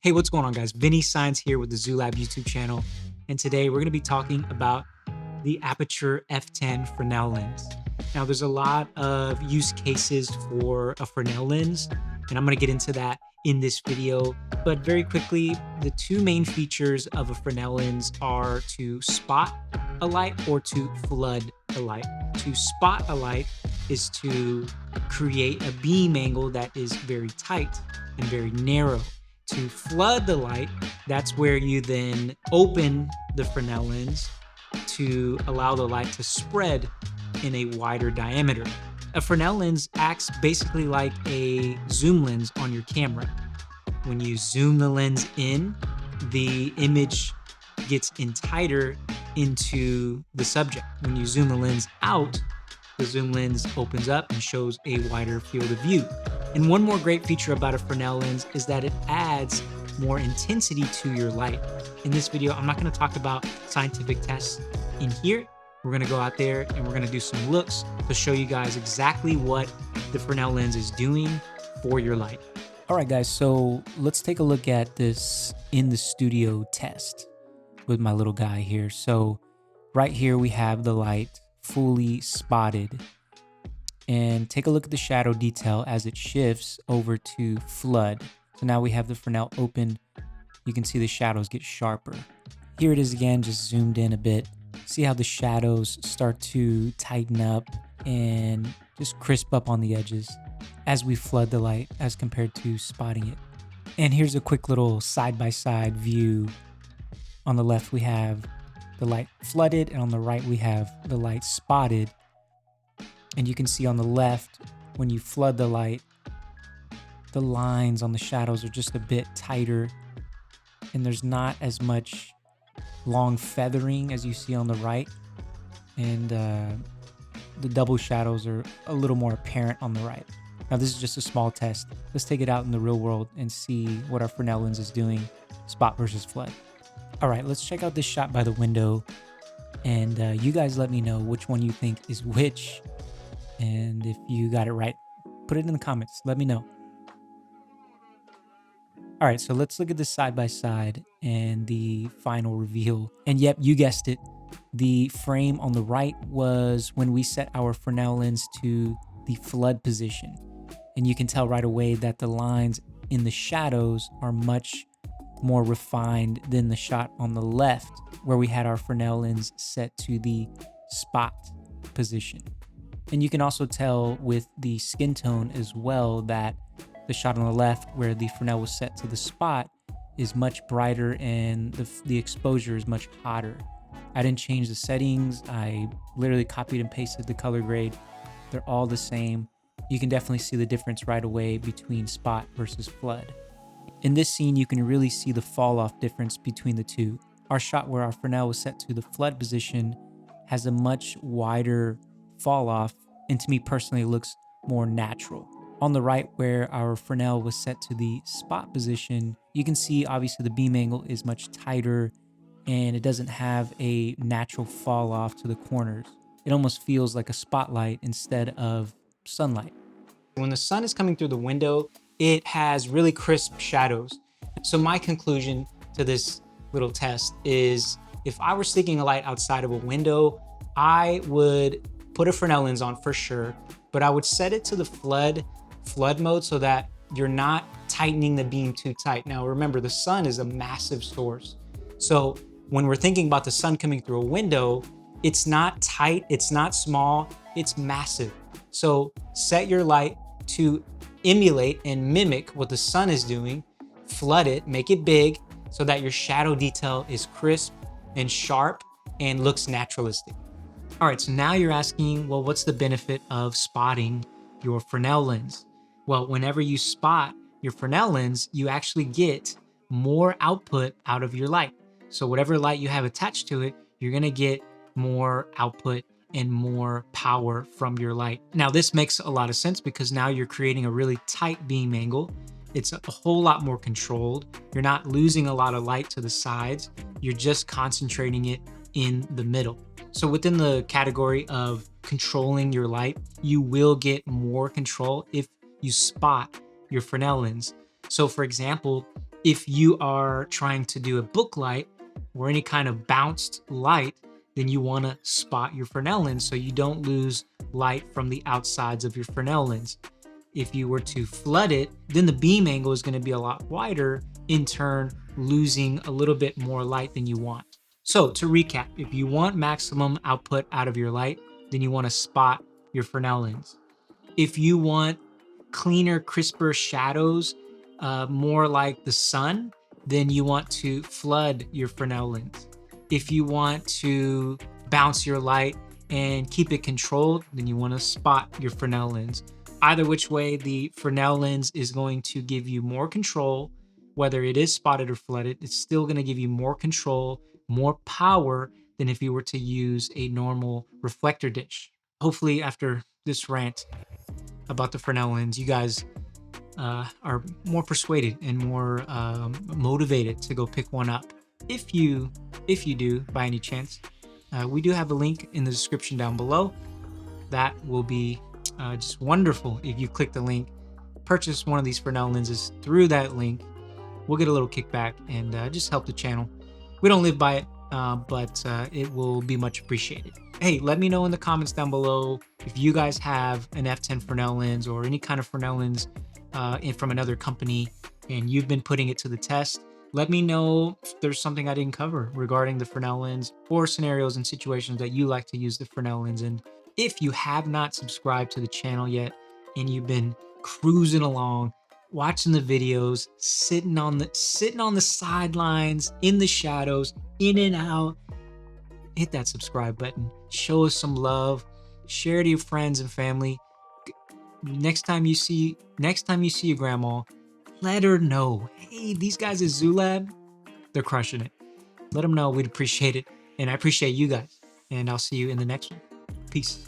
Hey, what's going on, guys? Vinny Science here with the ZooLab YouTube channel. And today we're going to be talking about the Aputure F10 Fresnel lens. Now, there's a lot of use cases for a Fresnel lens, and I'm going to get into that in this video. But very quickly, the two main features of a Fresnel lens are to spot a light or to flood a light. To spot a light is to create a beam angle that is very tight and very narrow. To flood the light, that's where you then open the Fresnel lens to allow the light to spread in a wider diameter. A Fresnel lens acts basically like a zoom lens on your camera. When you zoom the lens in, the image gets in tighter into the subject. When you zoom the lens out, the zoom lens opens up and shows a wider field of view. And one more great feature about a Fresnel lens is that it adds more intensity to your light. In this video, I'm not going to talk about scientific tests in here. We're going to go out there and we're going to do some looks to show you guys exactly what the Fresnel lens is doing for your light. All right, guys, so let's take a look at this in the studio test with my little guy here. So right here we have the light fully spotted. And take a look at the shadow detail as it shifts over to flood. So now we have the Fresnel open. You can see the shadows get sharper. Here it is again, just zoomed in a bit. See how the shadows start to tighten up and just crisp up on the edges as we flood the light as compared to spotting it. And here's a quick little side-by-side view. On the left, we have the light flooded, and on the right, we have the light spotted. And you can see on the left, when you flood the light, the lines on the shadows are just a bit tighter, and there's not as much long feathering as you see on the right. And the double shadows are a little more apparent on the right. Now, this is just a small test. Let's take it out in the real world and see what our Fresnel lens is doing, spot versus flood. All right, let's check out this shot by the window, and you guys let me know which one you think is which. And if you got it right, put it in the comments. Let me know. All right, so let's look at this side by side and the final reveal. And yep, you guessed it. The frame on the right was when we set our Fresnel lens to the flood position. And you can tell right away that the lines in the shadows are much more refined than the shot on the left, where we had our Fresnel lens set to the spot position. And you can also tell with the skin tone as well that the shot on the left, where the Fresnel was set to the spot, is much brighter and the exposure is much hotter. I didn't change the settings. I literally copied and pasted the color grade. They're all the same. You can definitely see the difference right away between spot versus flood. In this scene, you can really see the fall off difference between the two. Our shot where our Fresnel was set to the flood position has a much wider fall off, and to me personally, it looks more natural. On the right, where our Fresnel was set to the spot position, you can see obviously the beam angle is much tighter and it doesn't have a natural fall off to the corners. It almost feels like a spotlight instead of sunlight. When the sun is coming through the window, it has really crisp shadows. So my conclusion to this little test is if I were sticking a light outside of a window, I would put a Fresnel lens on for sure, but I would set it to the flood mode so that you're not tightening the beam too tight. Now remember, the sun is a massive source. So when we're thinking about the sun coming through a window, it's not tight, it's not small, it's massive. So set your light to emulate and mimic what the sun is doing, flood it, make it big so that your shadow detail is crisp and sharp and looks naturalistic. All right, so now you're asking, well, what's the benefit of spotting your Fresnel lens? Well, whenever you spot your Fresnel lens, you actually get more output out of your light. So whatever light you have attached to it, you're gonna get more output and more power from your light. Now, this makes a lot of sense because now you're creating a really tight beam angle. It's a whole lot more controlled. You're not losing a lot of light to the sides. You're just concentrating it in the middle. So within the category of controlling your light, you will get more control if you spot your Fresnel lens. So for example, If you are trying to do a book light or any kind of bounced light, then you want to spot your Fresnel lens so you don't lose light from the outsides of your Fresnel lens. If you were to flood it, then the beam angle is going to be a lot wider, in turn losing a little bit more light than you want. So to recap, if you want maximum output out of your light, then you want to spot your Fresnel lens. If you want cleaner, crisper shadows, more like the sun, then you want to flood your Fresnel lens. If you want to bounce your light and keep it controlled, then you want to spot your Fresnel lens. Either which way, the Fresnel lens is going to give you more control. Whether it is spotted or flooded, it's still going to give you more control, more power than if you were to use a normal reflector dish. Hopefully, after this rant about the Fresnel lens, you guys are more persuaded and more motivated to go pick one up. If you do, by any chance, we do have a link in the description down below. That will be just wonderful if you click the link, purchase one of these Fresnel lenses through that link. We'll get a little kickback and just help the channel. We don't live by it, but it will be much appreciated. Hey, let me know in the comments down below if you guys have an F10 Fresnel lens or any kind of Fresnel lens from another company and you've been putting it to the test. Let me know if there's something I didn't cover regarding the Fresnel lens or scenarios and situations that you like to use the Fresnel lens in. If you have not subscribed to the channel yet and you've been cruising along, watching the videos, sitting on the sidelines, in the shadows, in and out, hit that subscribe button. Show us some love. Share to your friends and family. Next time you see your grandma, let her know, hey, these guys at Zulab, they're crushing it. Let them know, we'd appreciate it. And I appreciate you guys. And I'll see you in the next one. Peace.